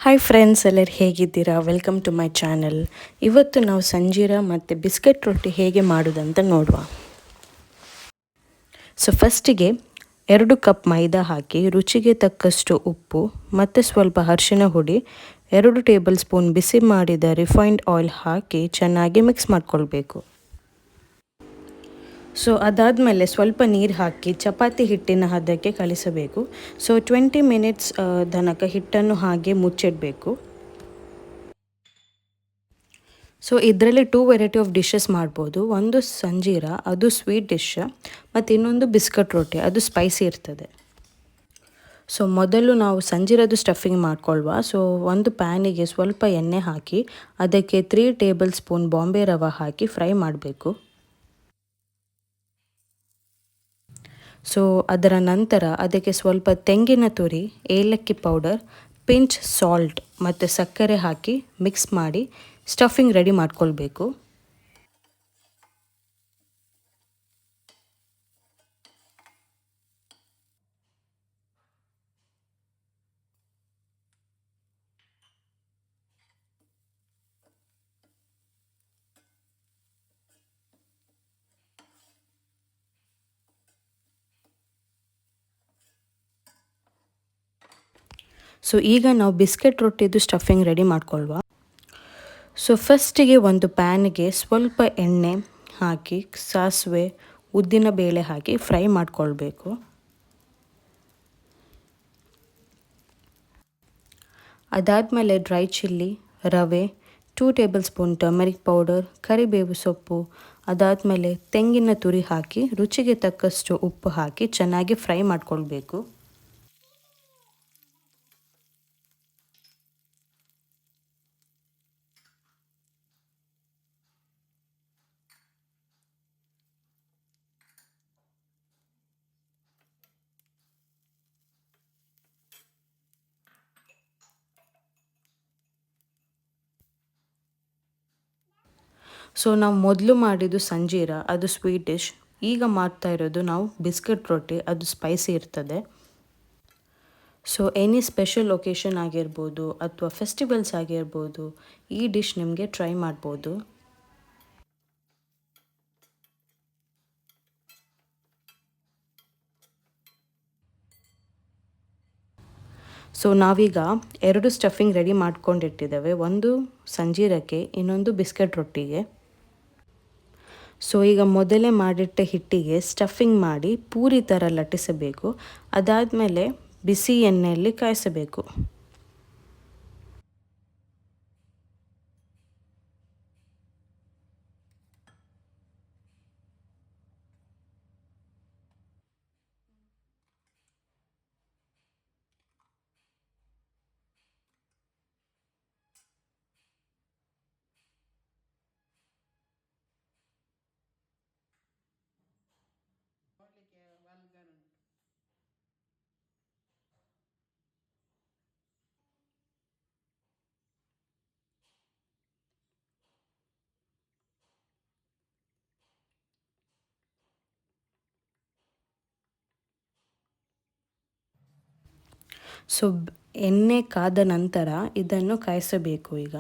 Hi friends, ಎಲ್ಲರೂ ಹೇಗಿದ್ದೀರಾ? Welcome to my channel. ಇವತ್ತು ನಾವು ಸಂಜೀರಾ ಮತ್ತು ಬಿಸ್ಕೆಟ್ ರೊಟ್ಟಿ ಹೇಗೆ ಮಾಡೋದಂತ ನೋಡುವ. ಸೊ ಫಸ್ಟಿಗೆ 2 ಕಪ್ ಮೈದಾ ಹಾಕಿ, ರುಚಿಗೆ ತಕ್ಕಷ್ಟು ಉಪ್ಪು ಮತ್ತು ಸ್ವಲ್ಪ ಅರಿಶಿನ ಹುಡಿ, 2 ಟೇಬಲ್ ಸ್ಪೂನ್ ಬಿಸಿ ಮಾಡಿದ ರಿಫೈನ್ಡ್ ಆಯಿಲ್ ಹಾಕಿ ಚೆನ್ನಾಗಿ ಮಿಕ್ಸ್ ಮಾಡ್ಕೊಳ್ಬೇಕು. ಸೊ ಅದಾದಮೇಲೆ ಸ್ವಲ್ಪ ನೀರು ಹಾಕಿ ಚಪಾತಿ ಹಿಟ್ಟಿನ ಹದಕ್ಕೆ ಕಲಿಸಬೇಕು. ಸೊ 20 ಮಿನಿಟ್ಸ್ ತನಕ ಹಿಟ್ಟನ್ನು ಹಾಗೆ ಮುಚ್ಚಿಡಬೇಕು. ಸೊ ಇದರಲ್ಲಿ 2 ವೆರೈಟಿ ಆಫ್ ಡಿಶಸ್ ಮಾಡ್ಬೋದು. ಒಂದು ಸಂಜೀರಾ, ಅದು ಸ್ವೀಟ್ ಡಿಶ್, ಮತ್ತು ಇನ್ನೊಂದು ಬಿಸ್ಕಟ್ ರೊಟ್ಟಿ, ಅದು ಸ್ಪೈಸಿ ಇರ್ತದೆ. ಸೊ ಮೊದಲು ನಾವು ಸಂಜೀರದ್ದು ಸ್ಟಫಿಂಗ್ ಮಾಡ್ಕೊಳ್ವಾ. ಸೊ ಒಂದು ಪ್ಯಾನಿಗೆ ಸ್ವಲ್ಪ ಎಣ್ಣೆ ಹಾಕಿ ಅದಕ್ಕೆ 3 ಟೇಬಲ್ ಸ್ಪೂನ್ ಬಾಂಬೆ ರವೆ ಹಾಕಿ ಫ್ರೈ ಮಾಡಬೇಕು. ಸೊ ಅದರ ನಂತರ ಅದಕ್ಕೆ ಸ್ವಲ್ಪ ತೆಂಗಿನ ತುರಿ, ಏಲಕ್ಕಿ ಪೌಡರ್, ಪಿಂಚ್ ಸಾಲ್ಟ್ ಮತ್ತು ಸಕ್ಕರೆ ಹಾಕಿ ಮಿಕ್ಸ್ ಮಾಡಿ ಸ್ಟಫಿಂಗ್ ರೆಡಿ ಮಾಡ್ಕೊಳ್ಬೇಕು. ಸೊ ಈಗ ನಾವು ಬಿಸ್ಕೆಟ್ ರೊಟ್ಟಿದು ಸ್ಟಫಿಂಗ್ ರೆಡಿ ಮಾಡ್ಕೊಳ್ವಾ. ಸೊ ಫಸ್ಟಿಗೆ ಒಂದು ಪ್ಯಾನ್ಗೆ ಸ್ವಲ್ಪ ಎಣ್ಣೆ ಹಾಕಿ ಸಾಸಿವೆ, ಉದ್ದಿನ ಬೇಳೆ ಹಾಕಿ ಫ್ರೈ ಮಾಡ್ಕೊಳ್ಬೇಕು. ಅದಾದಮೇಲೆ ಡ್ರೈ ಚಿಲ್ಲಿ, ರವೆ, 2 ಟೇಬಲ್ ಸ್ಪೂನ್ ಟರ್ಮರಿಕ್ ಪೌಡರ್, ಕರಿಬೇವು ಸೊಪ್ಪು, ಅದಾದಮೇಲೆ ತೆಂಗಿನ ತುರಿ ಹಾಕಿ ರುಚಿಗೆ ತಕ್ಕಷ್ಟು ಉಪ್ಪು ಹಾಕಿ ಚೆನ್ನಾಗಿ ಫ್ರೈ ಮಾಡ್ಕೊಳ್ಬೇಕು. ಸೊ ನಾವು ಮೊದಲು ಮಾಡಿದ್ದು ಸಂಜೀರಾ, ಅದು ಸ್ವೀಟ್ ಡಿಶ್. ಈಗ ಮಾಡ್ತಾ ಇರೋದು ನಾವು ಬಿಸ್ಕೆಟ್ ರೊಟ್ಟಿ, ಅದು ಸ್ಪೈಸಿ ಇರ್ತದೆ. ಸೊ ಎನಿ ಸ್ಪೆಷಲ್ ಒಕೇಶನ್ ಆಗಿರ್ಬೋದು ಅಥವಾ ಫೆಸ್ಟಿವಲ್ಸ್ ಆಗಿರ್ಬೋದು, ಈ ಡಿಶ್ ನಿಮಗೆ ಟ್ರೈ ಮಾಡ್ಬೋದು. ಸೊ ನಾವೀಗ 2 ಸ್ಟಫಿಂಗ್ ರೆಡಿ ಮಾಡ್ಕೊಂಡಿಟ್ಟಿದ್ದೇವೆ, ಒಂದು ಸಂಜೀರಕ್ಕೆ, ಇನ್ನೊಂದು ಬಿಸ್ಕೆಟ್ ರೊಟ್ಟಿಗೆ. ಸೊ ಈಗ ಮೊದಲೇ ಮಾಡಿಟ್ಟ ಹಿಟ್ಟಿಗೆ ಸ್ಟಫಿಂಗ್ ಮಾಡಿ ಪೂರಿ ಥರ ಲಟ್ಟಿಸಬೇಕು. ಅದಾದಮೇಲೆ ಬಿಸಿ ಎಣ್ಣೆಯಲ್ಲಿ ಕಾಯಿಸಬೇಕು. ಸೊ ಎಣ್ಣೆ ಕಾದ ನಂತರ ಇದನ್ನು ಕಾಯಿಸಬೇಕು. ಈಗ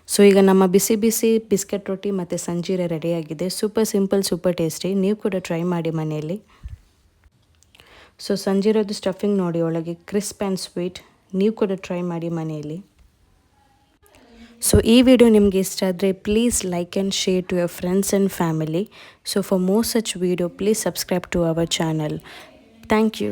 ಸೊ ಈಗ ನಮ್ಮ ಬಿಸಿ ಬಿಸಿ ಬಿಸ್ಕೆಟ್ ರೊಟ್ಟಿ ಮತ್ತು ಸಂಜೀರ ರೆಡಿಯಾಗಿದೆ. Super simple, super tasty. ನೀವು ಕೂಡ ಟ್ರೈ ಮಾಡಿ ಮನೆಯಲ್ಲಿ. ಸೊ ಸಂಜೀರದ್ದು ಸ್ಟಫಿಂಗ್ ನೋಡಿ, ಒಳಗೆ ಕ್ರಿಸ್ಪ್ ಆ್ಯಂಡ್ ಸ್ವೀಟ್. ನೀವು ಕೂಡ ಟ್ರೈ ಮಾಡಿ ಮನೆಯಲ್ಲಿ. ಸೊ ಈ ವಿಡಿಯೋ ನಿಮಗೆ ಇಷ್ಟ ಆದರೆ please like and share to your friends and family. So for more such video please subscribe to our channel. Thank you.